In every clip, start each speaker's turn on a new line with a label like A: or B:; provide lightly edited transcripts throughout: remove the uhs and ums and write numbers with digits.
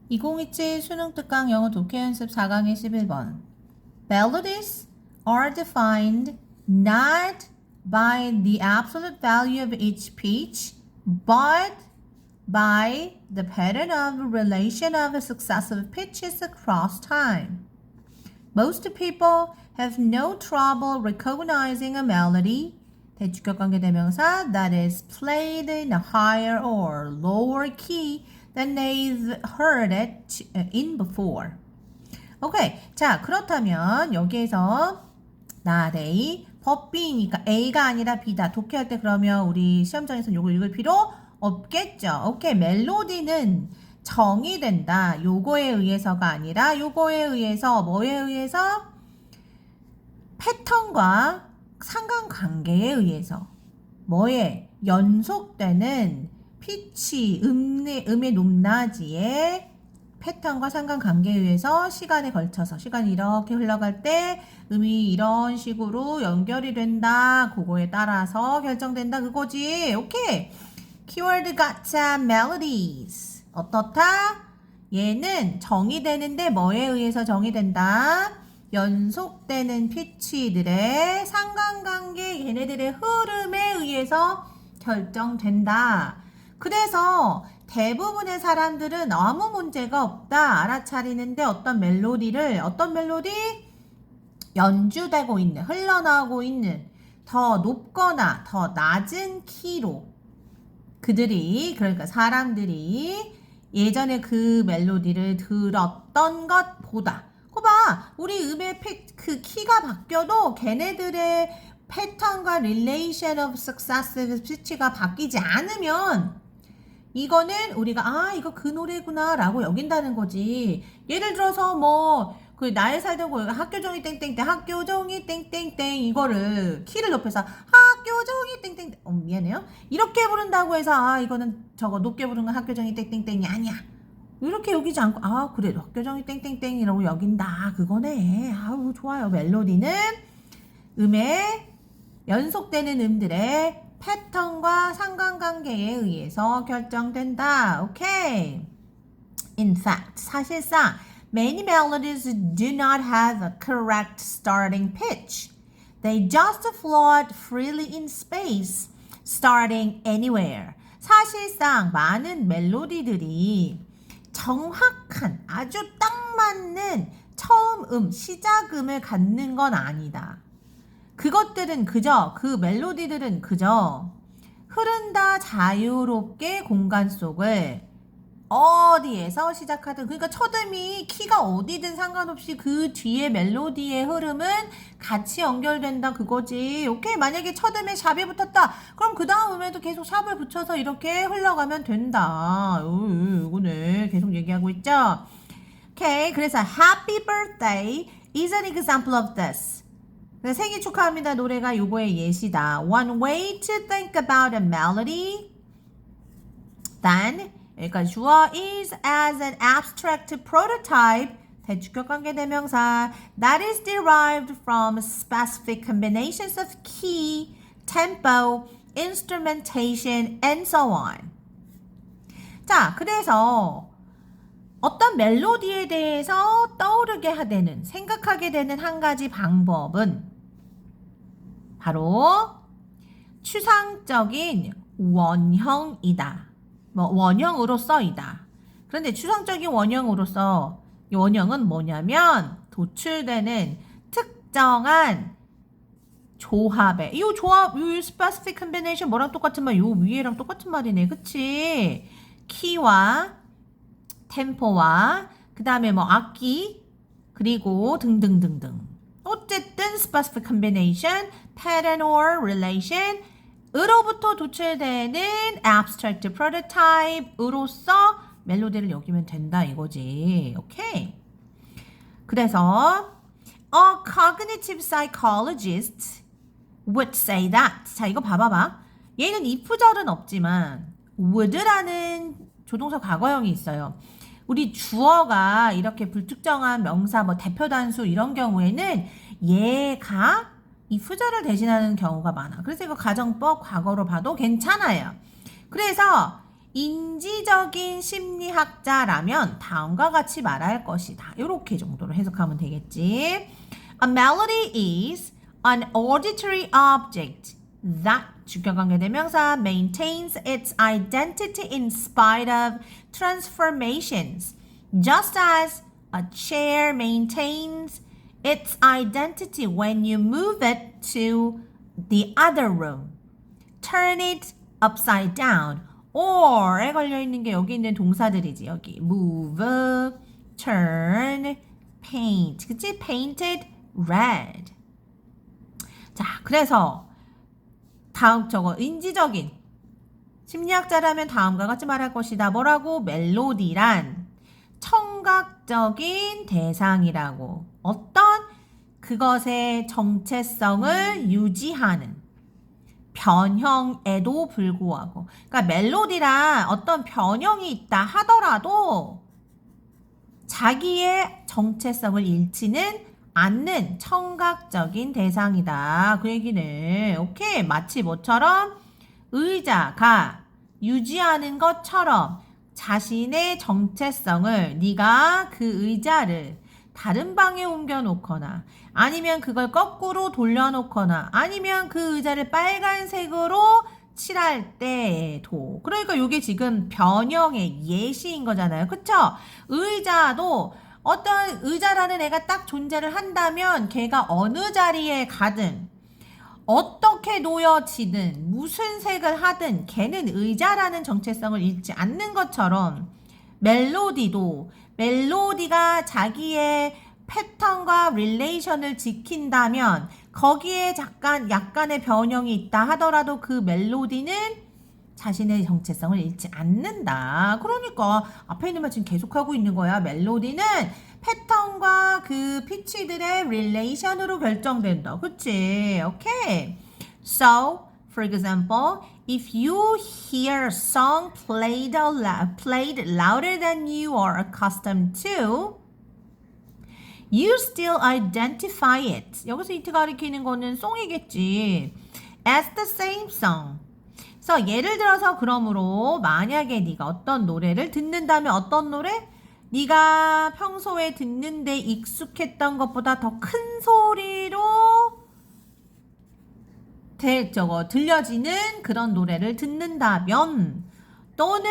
A: 2027 수능 특강 영어 독해 연습 4강의 11번. Melodies are defined not by the absolute value of each pitch, but by the pattern of relation of successive pitches across time. Most people have no trouble recognizing a melody, 대주격 관계대명사, that is played in a higher or lower key than they've heard it in before. 오케이. 자, 그렇다면 여기에서 not A, 법 B니까 A가 아니라 B다. 독해할 때 그러면 우리 시험장에서 요거 읽을 필요 없겠죠. 오케이. 멜로디는 정의된다. 요거에 의해서가 아니라 요거에 의해서 뭐에 의해서? 패턴과 상관관계에 의해서 뭐에? 연속되는 피치, 음의 높낮이의 패턴과 상관관계에 의해서 시간에 걸쳐서 시간이 이렇게 흘러갈 때 음이 이런 식으로 연결이 된다. 그거에 따라서 결정된다. 그거지. 오케이. 키워드 가짜 melodies. 어떻다? 얘는 정의되는데 뭐에 의해서 정의된다? 연속되는 피치들의 상관관계 얘네들의 흐름에 의해서 결정된다. 그래서 대부분의 사람들은 아무 문제가 없다 알아차리는데 어떤 멜로디 연주되고 있는 흘러나오고 있는 더 높거나 더 낮은 키로 그들이 그러니까 사람들이 예전에 그 멜로디를 들었던 것보다 봐 우리 음의 그 키가 바뀌어도 걔네들의 패턴과 relation of successive pitch가 바뀌지 않으면 이거는 우리가 이거 그 노래구나 라고 여긴다는 거지. 예를 들어서 뭐 그 나의 살던 고향 학교종이 땡땡땡 학교종이 땡땡땡 이거를 키를 높여서 학교종이 땡땡땡 미안해요. 이렇게 부른다고 해서 이거는 저거 높게 부르는 건 학교종이 땡땡땡이 아니야. 이렇게 여기지 않고 그래 학교종이 땡땡땡이라고 여긴다 그거네. 아우 좋아요. 멜로디는 음의 연속되는 음들의 패턴과 상관관계에 의해서 결정된다. 오케이. In fact, 사실상 many melodies do not have a correct starting pitch. They just float freely in space, starting anywhere. 사실상 많은 멜로디들이 정확한 아주 딱 맞는 처음 시작음을 갖는 건 아니다. 그것들은 그 멜로디들은 그저 흐른다 자유롭게 공간 속을 어디에서 시작하든 그러니까 첫음이 키가 어디든 상관없이 그 뒤에 멜로디의 흐름은 같이 연결된다 그거지. 오케이. 만약에 첫음에 샵이 붙었다 그럼 그 다음 음에도 계속 샵을 붙여서 이렇게 흘러가면 된다. 이거네 계속 얘기하고 있죠. 오케이. 그래서 Happy Birthday is an example of this. 생일 축하합니다 노래가 요거의 예시다. One way to think about a melody then 여기까지 주어 is as an abstract prototype 대주격 관계대명사 that is derived from specific combinations of key, tempo, instrumentation, and so on. 자, 그래서 어떤 멜로디에 대해서 떠오르게 하되는 생각하게 되는 한 가지 방법은 바로 추상적인 원형이다. 원형으로서이다. 그런데 추상적인 원형으로서 이 원형은 뭐냐면 도출되는 특정한 조합에 이 조합, 이 specific combination 뭐랑 똑같은 말? 요 위에랑 똑같은 말이네. 그치? 키와 템포와 그 다음에 뭐 악기 그리고 등등등등. 어쨌든 specific combination, pattern or relation 으로부터 도출되는 abstract prototype으로서 멜로디를 여기면 된다 이거지. 오케이. 그래서 a cognitive psychologist would say that. 자, 이거 봐봐봐. 얘는 if절은 없지만 would라는 조동사 과거형이 있어요. 우리 주어가 이렇게 불특정한 명사, 뭐 대표 단수 이런 경우에는 얘가 if절을 대신하는 경우가 많아. 그래서 이거 가정법 과거로 봐도 괜찮아요. 그래서 인지적인 심리학자라면 다음과 같이 말할 것이다. 이렇게 정도로 해석하면 되겠지. A melody is an auditory object that 주격관계 대명사 maintains its identity in spite of transformations, just as a chair maintains its identity when you move it to the other room. Turn it upside down. or에 걸려있는 게 여기 있는 동사들이지. 여기 move, turn, paint. 그치? painted red. 자, 그래서 다음 저거 인지적인 심리학자라면 다음과 같이 말할 것이다. 뭐라고? 멜로디란 청각적인 대상이라고. 어떤 그것의 정체성을 유지하는 변형에도 불구하고, 그러니까 멜로디란 어떤 변형이 있다 하더라도 자기의 정체성을 잃지는 않는 청각적인 대상이다. 그 얘기는 오케이. 마치 뭐처럼 의자가 유지하는 것처럼 자신의 정체성을 네가 그 의자를 다른 방에 옮겨 놓거나 아니면 그걸 거꾸로 돌려 놓거나 아니면 그 의자를 빨간색으로 칠할 때에도, 그러니까 이게 지금 변형의 예시인 거잖아요. 그쵸? 의자도 어떤 의자라는 애가 딱 존재를 한다면 걔가 어느 자리에 가든 어떻게 놓여지든 무슨 색을 하든 걔는 의자라는 정체성을 잃지 않는 것처럼 멜로디가 자기의 패턴과 릴레이션을 지킨다면 거기에 약간의 변형이 있다 하더라도 그 멜로디는 자신의 정체성을 잃지 않는다. 그러니까 앞에 있는 말 지금 계속하고 있는 거야. 멜로디는 패턴과 그 피치들의 릴레이션으로 결정된다. 그치? 오케이. So, for example, if you hear a song played louder than you are accustomed to, you still identify it. 여기서 이트 가리키는 거는 송이겠지. As the same song. 그래서 예를 들어서 그러므로 만약에 네가 어떤 노래를 듣는다면 어떤 노래? 네가 평소에 듣는데 익숙했던 것보다 더 큰 소리로 들려지는 그런 노래를 듣는다면 또는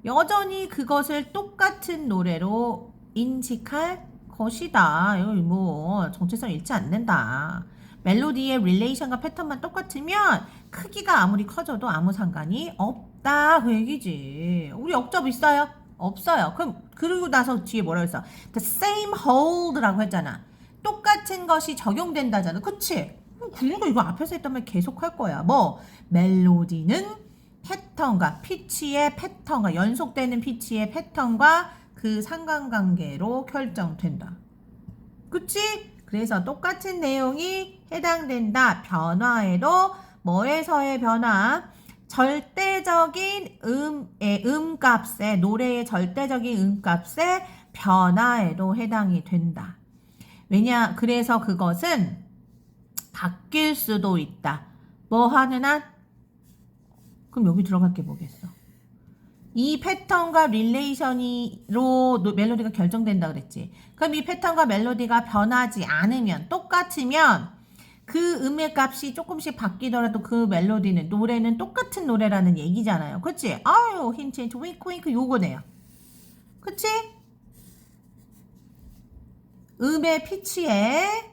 A: 여전히 그것을 똑같은 노래로 인식할 것이다. 여기 뭐 정체성 잃지 않는다. 멜로디의 릴레이션과 패턴만 똑같으면 크기가 아무리 커져도 아무 상관이 없다. 그 얘기지. 우리 억잡 있어요? 없어요. 그럼 그리고 나서 뒤에 뭐라고 했어? The same hold라고 했잖아. 똑같은 것이 적용된다잖아. 그치? 그러니까 이거 앞에서 했던 말 계속 할 거야. 뭐? 멜로디는 패턴과 피치의 패턴과 연속되는 피치의 패턴과 그 상관관계로 결정된다. 그치? 그래서 똑같은 내용이 해당된다. 변화에도 뭐에서의 변화? 절대적인 음값에, 노래의 절대적인 음값의 변화에도 해당이 된다. 왜냐? 그래서 그것은 바뀔 수도 있다. 뭐 하는 한? 그럼 여기 들어갈 게 뭐겠어? 이 패턴과 릴레이션으로 멜로디가 결정된다 그랬지. 그럼 이 패턴과 멜로디가 변하지 않으면, 똑같으면 그 음의 값이 조금씩 바뀌더라도 그 멜로디는, 노래는 똑같은 노래라는 얘기잖아요. 그치? 아유, 힌트, 윙크, 요거네요. 그치? 음의 피치에,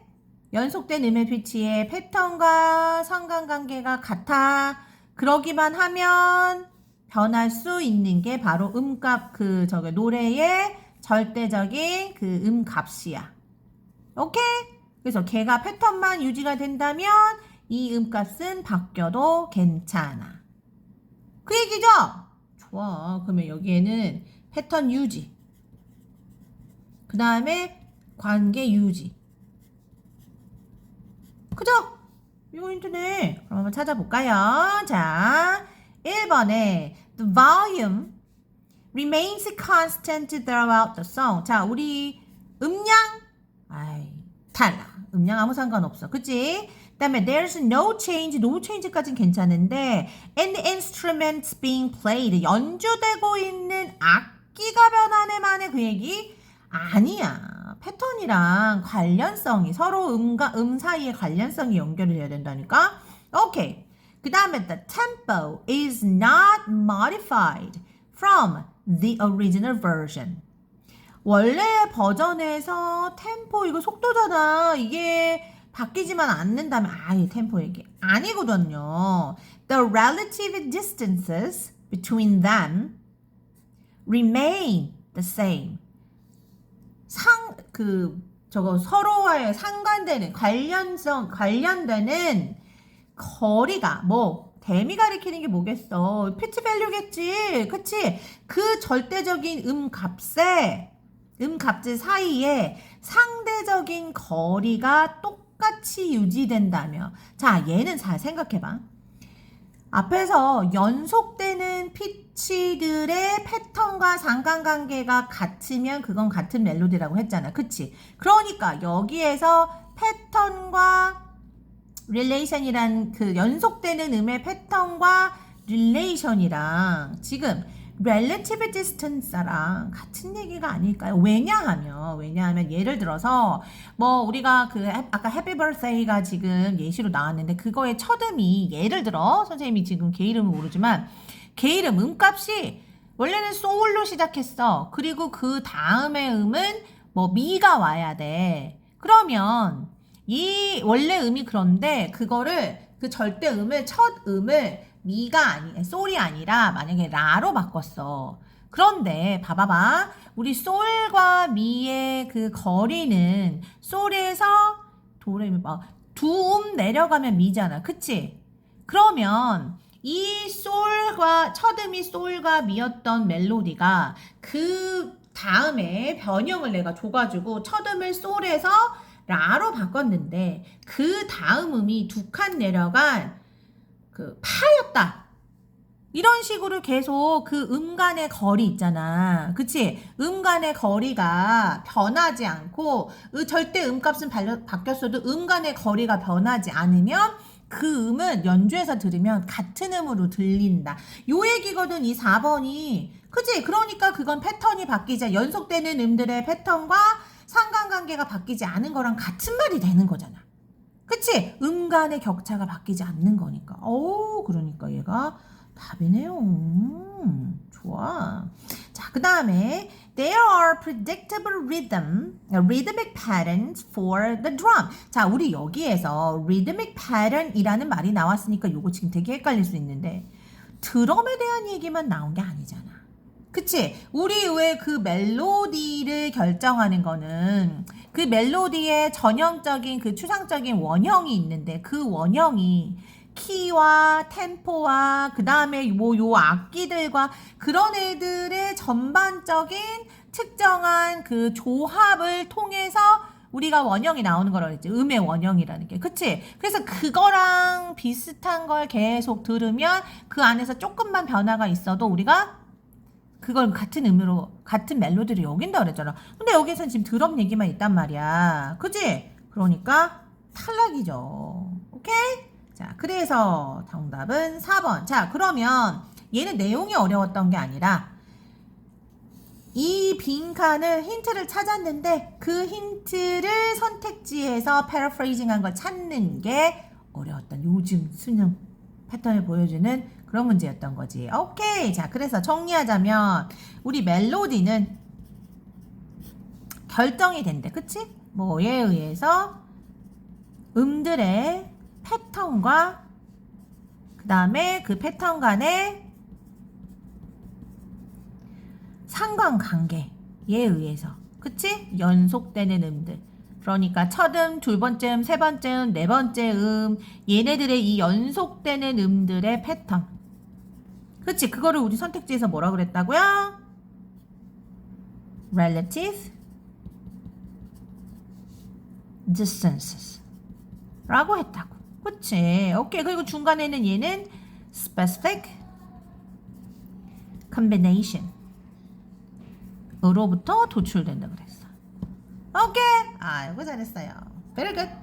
A: 연속된 음의 피치에 패턴과 상관관계가 같아. 그러기만 하면 변할 수 있는 게 바로 음값, 노래의 절대적인 그 음값이야. 오케이? 그래서 걔가 패턴만 유지가 된다면 이 음값은 바뀌어도 괜찮아. 그 얘기죠? 좋아. 그러면 여기에는 패턴 유지. 그 다음에 관계 유지. 그죠? 이거 힌트네. 그럼 한번 찾아볼까요? 자, 1번에 The volume remains constant throughout the song. 자, 우리 음량? 달라. 음량 아무 상관없어. 그치? 그다음에 there's no change까지는 괜찮은데 and instruments being played 연주되고 있는 악기가 변하네만의 그 얘기 아니야. 패턴이랑 관련성이 서로 음과 음 사이의 관련성이 연결이 돼야 된다니까. 오케이. 그 다음에 the tempo is not modified from the original version. 원래 버전에서 템포 이거 속도잖아. 이게 바뀌지만 않는다면 이 템포 얘기 아니거든요. The relative distances between them remain the same. 서로와의 상관되는 관련되는 거리가 댐이 가리키는 게 뭐겠어? 피치 밸류겠지. 그치? 그 절대적인 음값들 사이에 상대적인 거리가 똑같이 유지된다며. 자, 얘는 잘 생각해봐. 앞에서 연속되는 피치들의 패턴과 상관관계가 같으면 그건 같은 멜로디라고 했잖아. 그치? 그러니까 여기에서 패턴과 릴레이션이란 그 연속되는 음의 패턴과 릴레이션이랑 지금 relative distance랑 같은 얘기가 아닐까요? 왜냐하면 예를 들어서 우리가 아까 happy birthday가 지금 예시로 나왔는데 그거의 첫 음이 예를 들어 선생님이 지금 걔 이름은 모르지만 걔 이름 음값이 원래는 soul로 시작했어. 그리고 그 다음의 음은 미가 와야 돼. 그러면 이 원래 음이 그런데 그거를 그 절대 음을 첫 음을 솔이 아니라 만약에 라로 바꿨어. 그런데 봐봐봐. 우리 솔과 미의 그 거리는 솔에서 도레미 두 음 내려가면 미잖아. 그치? 그러면 이 첫 음이 솔과 미였던 멜로디가 그 다음에 변형을 내가 줘가지고 첫 음을 솔에서 라로 바꿨는데 그 다음 음이 두 칸 내려간 파였다. 이런 식으로 계속 그 음 간의 거리 있잖아. 그치? 음 간의 거리가 변하지 않고 절대 음값은 바뀌었어도 음 간의 거리가 변하지 않으면 그 음은 연주해서 들으면 같은 음으로 들린다. 요 얘기거든 이 4번이. 그치? 그러니까 그건 패턴이 바뀌자. 연속되는 음들의 패턴과 상관관계가 바뀌지 않은 거랑 같은 말이 되는 거잖아. 그치? 음 간의 격차가 바뀌지 않는 거니까. 그러니까 얘가 답이네요. 좋아. 자, 그 다음에 There are predictable rhythmic patterns for the drum. 자, 우리 여기에서 rhythmic pattern이라는 말이 나왔으니까 요거 지금 되게 헷갈릴 수 있는데 드럼에 대한 얘기만 나온 게 아니잖아. 그치? 우리 왜 그 멜로디를 결정하는 거는 그 멜로디의 전형적인 그 추상적인 원형이 있는데 그 원형이 키와 템포와 그 다음에 요 악기들과 그런 애들의 전반적인 특정한 그 조합을 통해서 우리가 원형이 나오는 거라고 했지. 음의 원형이라는 게. 그치? 그래서 그거랑 비슷한 걸 계속 들으면 그 안에서 조금만 변화가 있어도 우리가 그걸 같은 음으로 같은 멜로디를 여긴다 그랬잖아. 근데 여기서는 지금 드럼 얘기만 있단 말이야. 그치? 그러니까 탈락이죠. 오케이? 자, 그래서 정답은 4번. 자, 그러면 얘는 내용이 어려웠던 게 아니라 이 빈칸을 힌트를 찾았는데 그 힌트를 선택지에서 패러프레이징한 걸 찾는 게 어려웠던 요즘 수능 패턴을 보여주는 그런 문제였던 거지. 오케이. 자, 그래서 정리하자면 우리 멜로디는 결정이 된대. 그치? 뭐에 의해서 음들의 패턴과 그 다음에 그 패턴 간의 상관관계에 의해서. 그치? 연속되는 음들. 그러니까 첫 음, 두 번째 음, 세 번째 음, 네 번째 음, 얘네들의 이 연속되는 음들의 패턴. 그치? 그거를 우리 선택지에서 뭐라 그랬다고요? Relative distances 라고 했다고. 그치? 오케이. 그리고 중간에는 얘는 specific combination 으로부터 도출된다 그랬어. 오케이. 아이고 잘했어요. Very good.